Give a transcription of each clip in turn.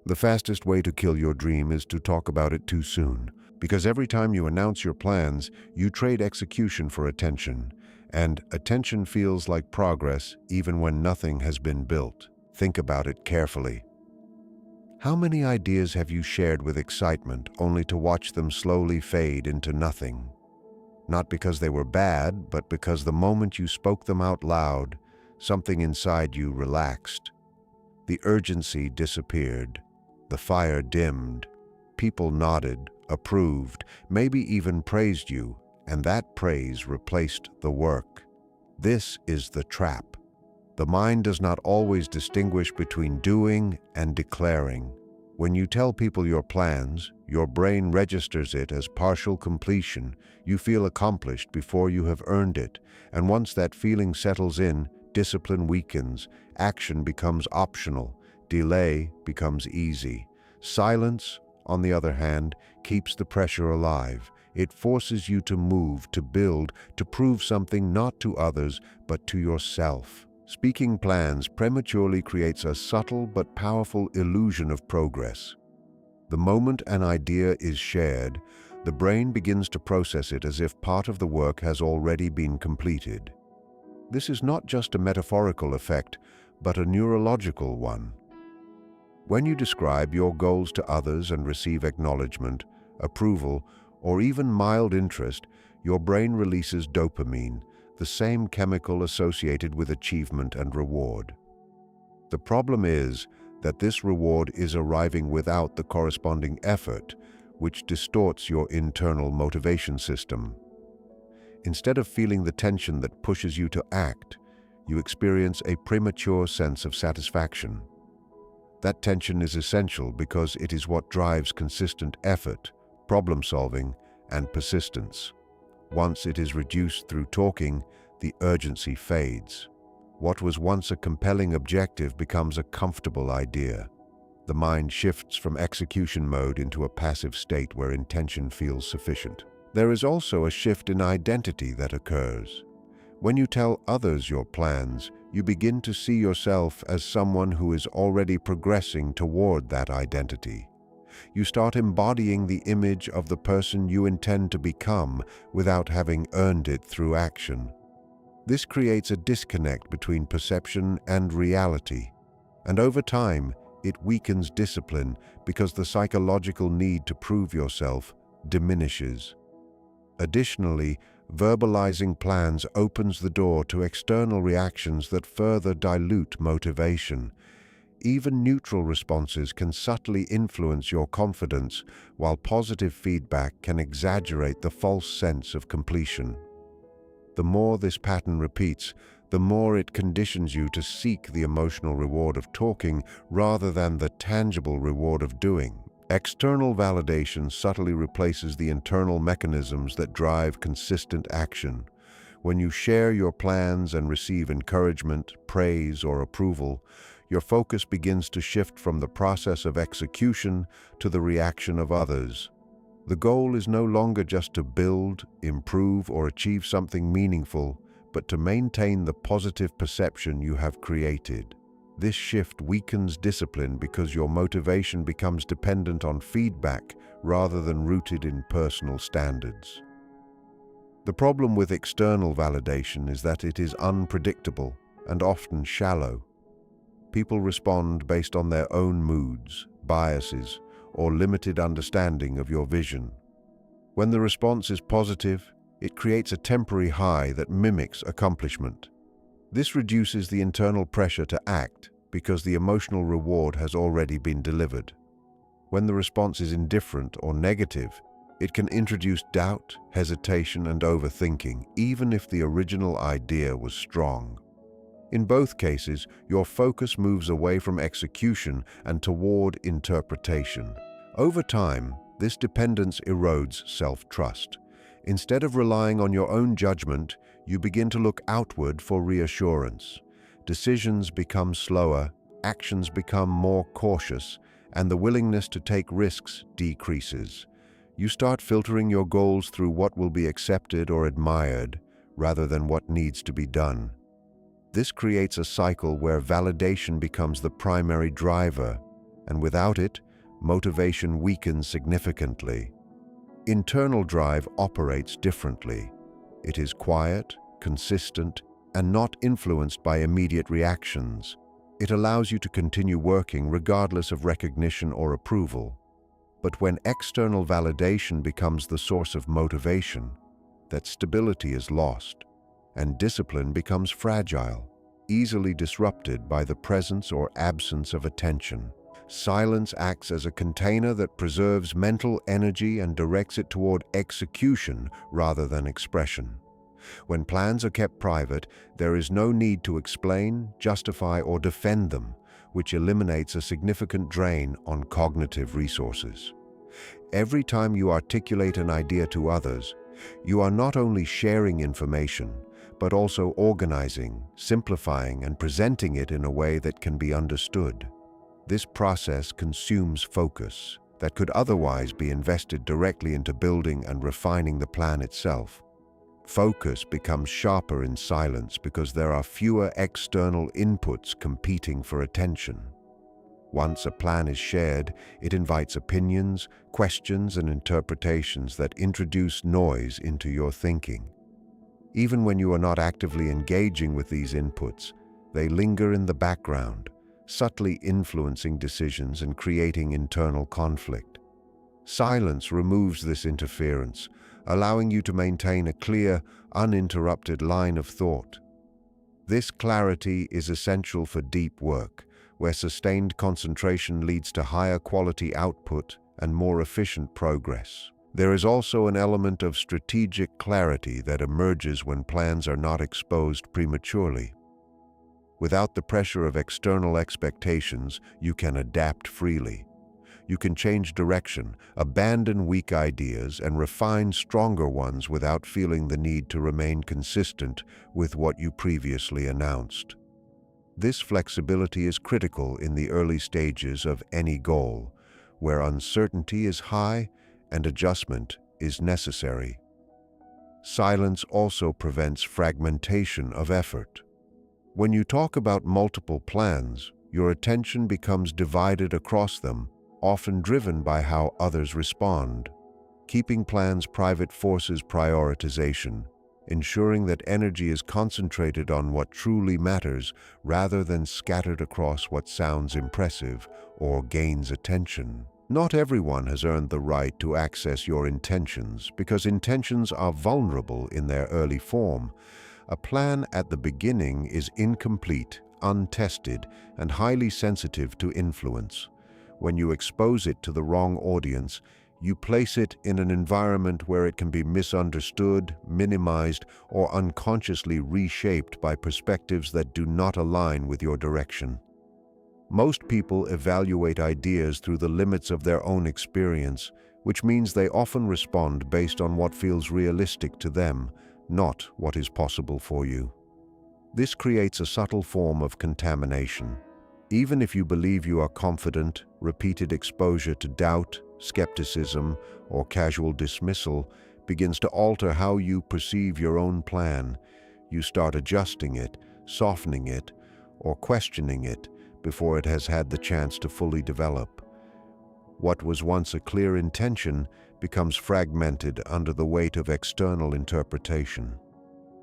The fastest way to kill your dream is to talk about it too soon, because every time you announce your plans, you trade execution for attention, and attention feels like progress even when nothing has been built. Think about it carefully. How many ideas have you shared with excitement only to watch them slowly fade into nothing? Not because they were bad, but because the moment you spoke them out loud, something inside you relaxed. The urgency disappeared. The fire dimmed. People nodded, approved, maybe even praised you, and that praise replaced the work. This is the trap. The mind does not always distinguish between doing and declaring. When you tell people your plans, your brain registers it as partial completion. You feel accomplished before you have earned it, and once that feeling settles in, discipline weakens, action becomes optional, delay becomes easy. Silence, on the other hand, keeps the pressure alive. It forces you to move, to build, to prove something not to others, but to yourself. Speaking plans prematurely creates a subtle but powerful illusion of progress. The moment an idea is shared, the brain begins to process it as if part of the work has already been completed. This is not just a metaphorical effect, but a neurological one. When you describe your goals to others and receive acknowledgement, approval, or even mild interest, your brain releases dopamine, the same chemical associated with achievement and reward. The problem is that this reward is arriving without the corresponding effort, which distorts your internal motivation system. Instead of feeling the tension that pushes you to act, you experience a premature sense of satisfaction. That tension is essential because it is what drives consistent effort, problem-solving, and persistence. Once it is reduced through talking, the urgency fades. What was once a compelling objective becomes a comfortable idea. The mind shifts from execution mode into a passive state where intention feels sufficient. There is also a shift in identity that occurs. When you tell others your plans, you begin to see yourself as someone who is already progressing toward that identity. You start embodying the image of the person you intend to become without having earned it through action. This creates a disconnect between perception and reality, and over time, it weakens discipline because the psychological need to prove yourself diminishes. Additionally, verbalizing plans opens the door to external reactions that further dilute motivation. Even neutral responses can subtly influence your confidence, while positive feedback can exaggerate the false sense of completion. The more this pattern repeats, the more it conditions you to seek the emotional reward of talking rather than the tangible reward of doing. External validation subtly replaces the internal mechanisms that drive consistent action. When you share your plans and receive encouragement, praise, or approval, your focus begins to shift from the process of execution to the reaction of others. The goal is no longer just to build, improve, or achieve something meaningful, but to maintain the positive perception you have created. This shift weakens discipline because your motivation becomes dependent on feedback rather than rooted in personal standards. The problem with external validation is that it is unpredictable and often shallow. People respond based on their own moods, biases, or limited understanding of your vision. When the response is positive, it creates a temporary high that mimics accomplishment. This reduces the internal pressure to act because the emotional reward has already been delivered. When the response is indifferent or negative, it can introduce doubt, hesitation, and overthinking, even if the original idea was strong. In both cases, your focus moves away from execution and toward interpretation. Over time, this dependence erodes self-trust. Instead of relying on your own judgment, you begin to look outward for reassurance. Decisions become slower, actions become more cautious, and the willingness to take risks decreases. You start filtering your goals through what will be accepted or admired, rather than what needs to be done. This creates a cycle where validation becomes the primary driver, and without it, motivation weakens significantly. Internal drive operates differently. It is quiet, consistent, and not influenced by immediate reactions. It allows you to continue working regardless of recognition or approval. But when external validation becomes the source of motivation, that stability is lost, and discipline becomes fragile, easily disrupted by the presence or absence of attention. Silence acts as a container that preserves mental energy and directs it toward execution rather than expression. When plans are kept private, there is no need to explain, justify, or defend them, which eliminates a significant drain on cognitive resources. Every time you articulate an idea to others, you are not only sharing information, but also organizing, simplifying, and presenting it in a way that can be understood. This process consumes focus that could otherwise be invested directly into building and refining the plan itself. Focus becomes sharper in silence because there are fewer external inputs competing for attention. Once a plan is shared, it invites opinions, questions, and interpretations that introduce noise into your thinking. Even when you are not actively engaging with these inputs, they linger in the background, subtly influencing decisions and creating internal conflict. Silence removes this interference, allowing you to maintain a clear, uninterrupted line of thought. This clarity is essential for deep work, where sustained concentration leads to higher quality output and more efficient progress. There is also an element of strategic clarity that emerges when plans are not exposed prematurely. Without the pressure of external expectations, you can adapt freely. You can change direction, abandon weak ideas, and refine stronger ones without feeling the need to remain consistent with what you previously announced. This flexibility is critical in the early stages of any goal, where uncertainty is high and adjustment is necessary. Silence also prevents fragmentation of effort. When you talk about multiple plans, your attention becomes divided across them, often driven by how others respond. Keeping plans private forces prioritization, ensuring that energy is concentrated on what truly matters rather than scattered across what sounds impressive or gains attention. Not everyone has earned the right to access your intentions because intentions are vulnerable in their early form. A plan at the beginning is incomplete, untested, and highly sensitive to influence. When you expose it to the wrong audience, you place it in an environment where it can be misunderstood, minimized, or unconsciously reshaped by perspectives that do not align with your direction. Most people evaluate ideas through the limits of their own experience, which means they often respond based on what feels realistic to them, not what is possible for you. This creates a subtle form of contamination. Even if you believe you are confident, repeated exposure to doubt, skepticism, or casual dismissal begins to alter how you perceive your own plan. You start adjusting it, softening it, or questioning it before it has had the chance to fully develop. What was once a clear intention becomes fragmented under the weight of external interpretation.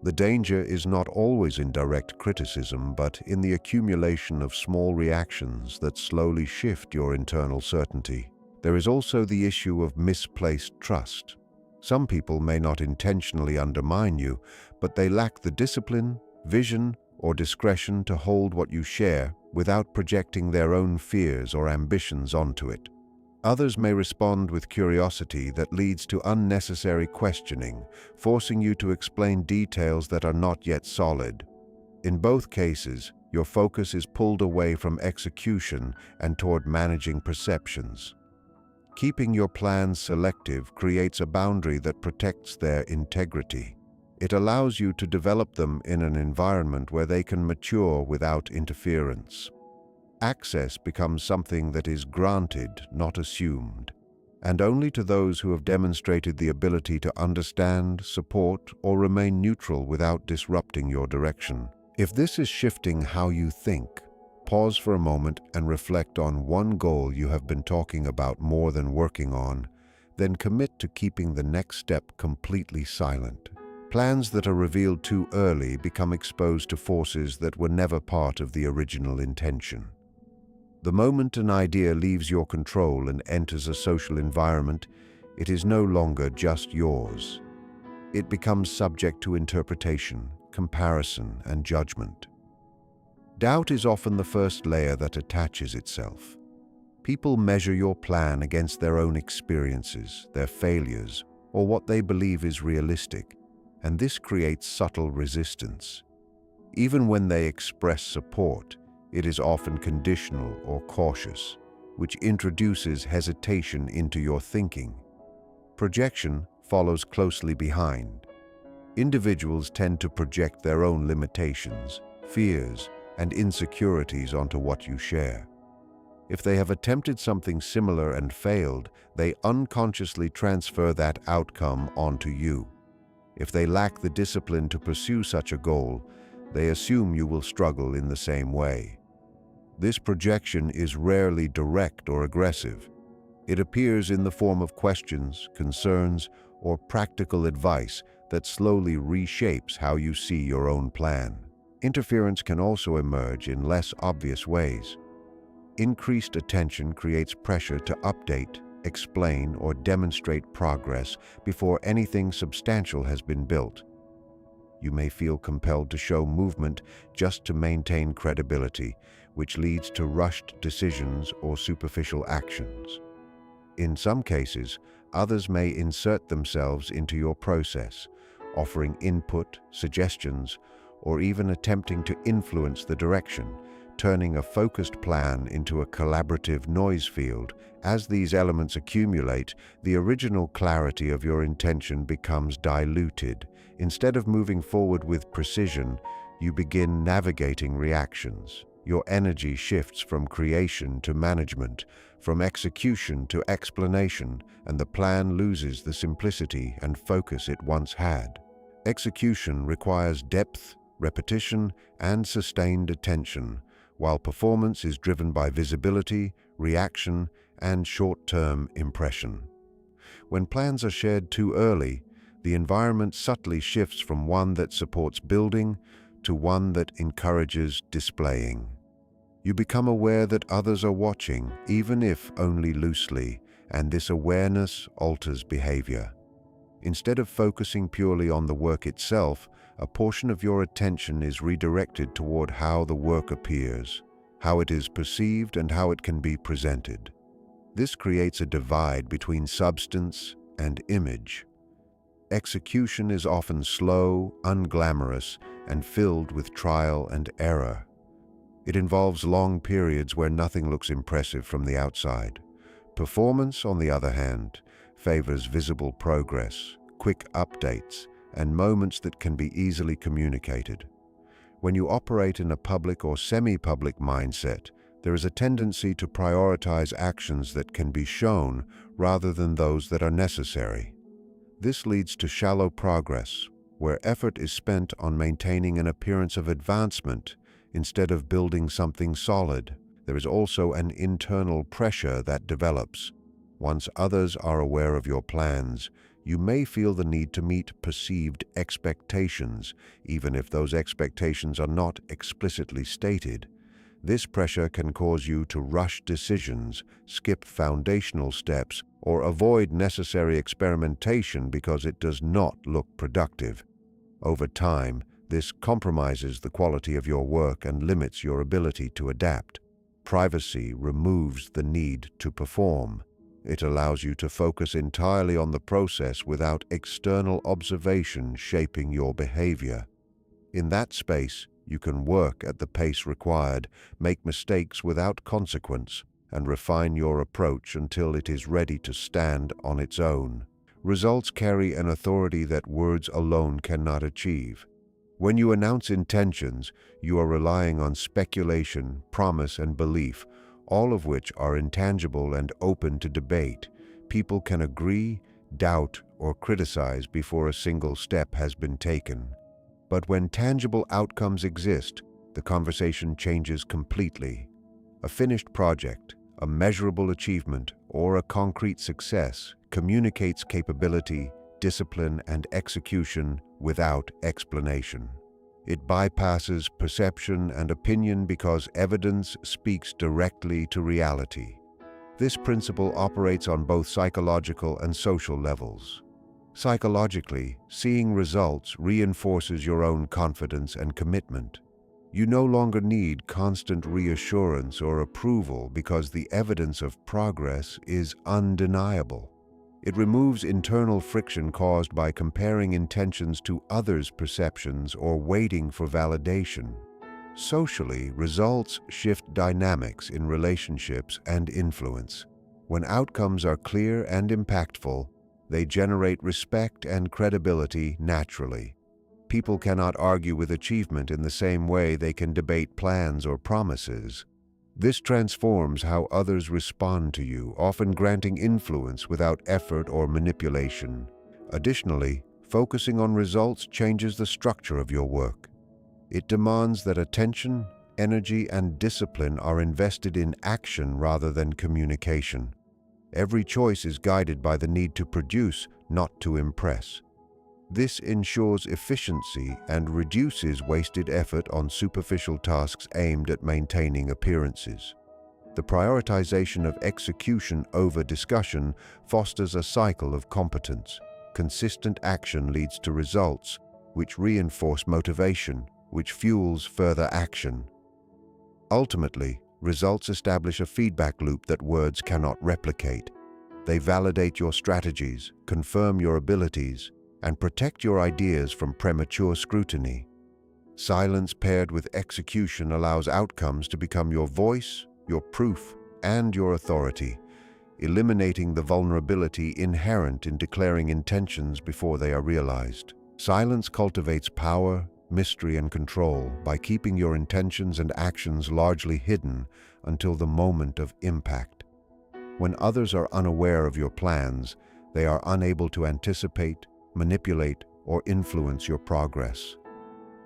The danger is not always in direct criticism, but in the accumulation of small reactions that slowly shift your internal certainty. There is also the issue of misplaced trust. Some people may not intentionally undermine you, but they lack the discipline, vision, or discretion to hold what you share without projecting their own fears or ambitions onto it. Others may respond with curiosity that leads to unnecessary questioning, forcing you to explain details that are not yet solid. In both cases, your focus is pulled away from execution and toward managing perceptions. Keeping your plans selective creates a boundary that protects their integrity. It allows you to develop them in an environment where they can mature without interference. Access becomes something that is granted, not assumed, and only to those who have demonstrated the ability to understand, support, or remain neutral without disrupting your direction. If this is shifting how you think, Pause for a moment and reflect on one goal you have been talking about more than working on, then commit to keeping the next step completely silent. Plans that are revealed too early become exposed to forces that were never part of the original intention. The moment an idea leaves your control and enters a social environment, it is no longer just yours. It becomes subject to interpretation, comparison, and judgment. Doubt is often the first layer that attaches itself. People measure your plan against their own experiences, their failures, or what they believe is realistic, and this creates subtle resistance. Even when they express support, it is often conditional or cautious, which introduces hesitation into your thinking. Projection follows closely behind. Individuals tend to project their own limitations, fears, and insecurities onto what you share. If they have attempted something similar and failed, they unconsciously transfer that outcome onto you. If they lack the discipline to pursue such a goal, they assume you will struggle in the same way. This projection is rarely direct or aggressive. It appears in the form of questions, concerns, or practical advice that slowly reshapes how you see your own plan. Interference can also emerge in less obvious ways. Increased attention creates pressure to update, explain, or demonstrate progress before anything substantial has been built. You may feel compelled to show movement just to maintain credibility, which leads to rushed decisions or superficial actions. In some cases, others may insert themselves into your process, offering input, suggestions, or even attempting to influence the direction, turning a focused plan into a collaborative noise field. As these elements accumulate, the original clarity of your intention becomes diluted. Instead of moving forward with precision, you begin navigating reactions. Your energy shifts from creation to management, from execution to explanation, and the plan loses the simplicity and focus it once had. Execution requires depth, repetition, and sustained attention, while performance is driven by visibility, reaction, and short-term impression. When plans are shared too early, the environment subtly shifts from one that supports building to one that encourages displaying. You become aware that others are watching, even if only loosely, and this awareness alters behavior. Instead of focusing purely on the work itself, a portion of your attention is redirected toward how the work appears, how it is perceived, and how it can be presented. This creates a divide between substance and image. Execution is often slow, unglamorous, and filled with trial and error. It involves long periods where nothing looks impressive from the outside. Performance, on the other hand, favors visible progress, quick updates, and moments that can be easily communicated. When you operate in a public or semi-public mindset, there is a tendency to prioritize actions that can be shown rather than those that are necessary. This leads to shallow progress, where effort is spent on maintaining an appearance of advancement instead of building something solid. There is also an internal pressure that develops. Once others are aware of your plans, you may feel the need to meet perceived expectations, even if those expectations are not explicitly stated. This pressure can cause you to rush decisions, skip foundational steps, or avoid necessary experimentation because it does not look productive. Over time, this compromises the quality of your work and limits your ability to adapt. Privacy removes the need to perform. It allows you to focus entirely on the process without external observation shaping your behavior. In that space, you can work at the pace required, make mistakes without consequence, and refine your approach until it is ready to stand on its own. Results carry an authority that words alone cannot achieve. When you announce intentions, you are relying on speculation, promise, and belief, all of which are intangible and open to debate. People can agree, doubt, or criticize before a single step has been taken. But when tangible outcomes exist, the conversation changes completely. A finished project, a measurable achievement, or a concrete success communicates capability, discipline, and execution without explanation. It bypasses perception and opinion because evidence speaks directly to reality. This principle operates on both psychological and social levels. Psychologically, seeing results reinforces your own confidence and commitment. You no longer need constant reassurance or approval because the evidence of progress is undeniable. It removes internal friction caused by comparing intentions to others' perceptions or waiting for validation. Socially, results shift dynamics in relationships and influence. When outcomes are clear and impactful, they generate respect and credibility naturally. People cannot argue with achievement in the same way they can debate plans or promises. This transforms how others respond to you, often granting influence without effort or manipulation. Additionally, focusing on results changes the structure of your work. It demands that attention, energy, and discipline are invested in action rather than communication. Every choice is guided by the need to produce, not to impress. This ensures efficiency and reduces wasted effort on superficial tasks aimed at maintaining appearances. The prioritization of execution over discussion fosters a cycle of competence. Consistent action leads to results, which reinforce motivation, which fuels further action. Ultimately, results establish a feedback loop that words cannot replicate. They validate your strategies, confirm your abilities, and protect your ideas from premature scrutiny. Silence paired with execution allows outcomes to become your voice, your proof, and your authority, eliminating the vulnerability inherent in declaring intentions before they are realized. Silence cultivates power, mystery, and control by keeping your intentions and actions largely hidden until the moment of impact. When others are unaware of your plans, they are unable to anticipate, manipulate, or influence your progress.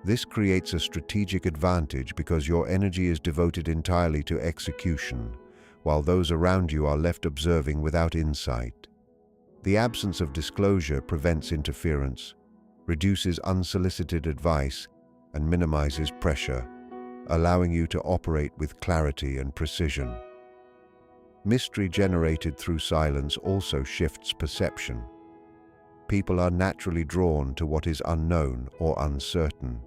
This creates a strategic advantage because your energy is devoted entirely to execution, while those around you are left observing without insight. The absence of disclosure prevents interference, reduces unsolicited advice, and minimizes pressure, allowing you to operate with clarity and precision. Mystery generated through silence also shifts perception. People are naturally drawn to what is unknown or uncertain.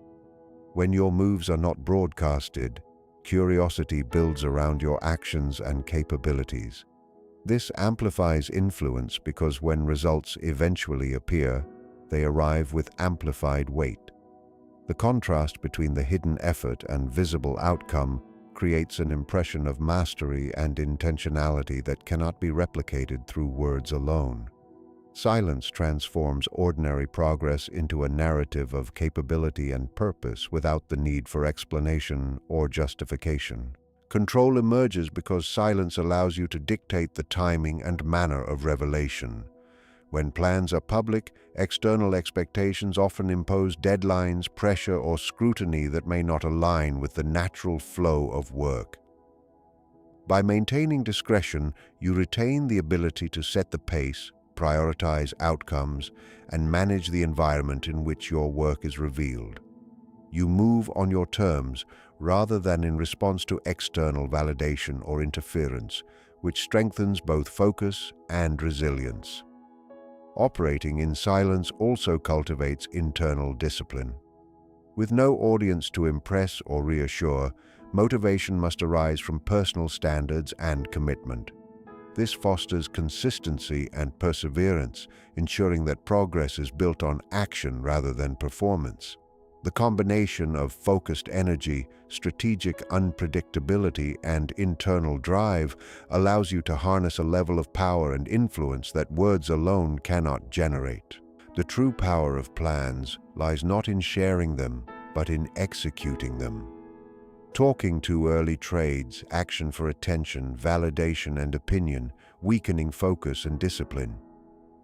When your moves are not broadcasted, curiosity builds around your actions and capabilities. This amplifies influence because when results eventually appear, they arrive with amplified weight. The contrast between the hidden effort and visible outcome creates an impression of mastery and intentionality that cannot be replicated through words alone. Silence transforms ordinary progress into a narrative of capability and purpose without the need for explanation or justification. Control emerges because silence allows you to dictate the timing and manner of revelation. When plans are public, external expectations often impose deadlines, pressure, or scrutiny that may not align with the natural flow of work. By maintaining discretion, you retain the ability to set the pace, prioritize outcomes, and manage the environment in which your work is revealed. You move on your terms rather than in response to external validation or interference, which strengthens both focus and resilience. Operating in silence also cultivates internal discipline. With no audience to impress or reassure, motivation must arise from personal standards and commitment. This fosters consistency and perseverance, ensuring that progress is built on action rather than performance. The combination of focused energy, strategic unpredictability, and internal drive allows you to harness a level of power and influence that words alone cannot generate. The true power of plans lies not in sharing them, but in executing them. Talking too early trades action for attention, validation, and opinion, weakening focus and discipline.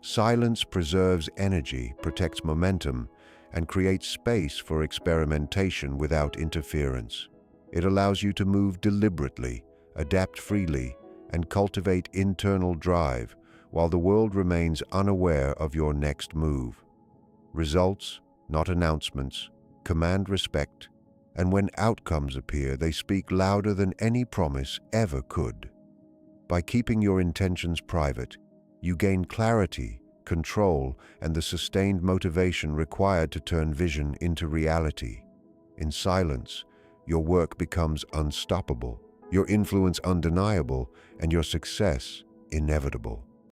Silence preserves energy, protects momentum, and creates space for experimentation without interference. It allows you to move deliberately, adapt freely, and cultivate internal drive while the world remains unaware of your next move. Results, not announcements, command respect, and when outcomes appear, they speak louder than any promise ever could. By keeping your intentions private, you gain clarity, control, and the sustained motivation required to turn vision into reality. In silence, your work becomes unstoppable, your influence undeniable, and your success inevitable.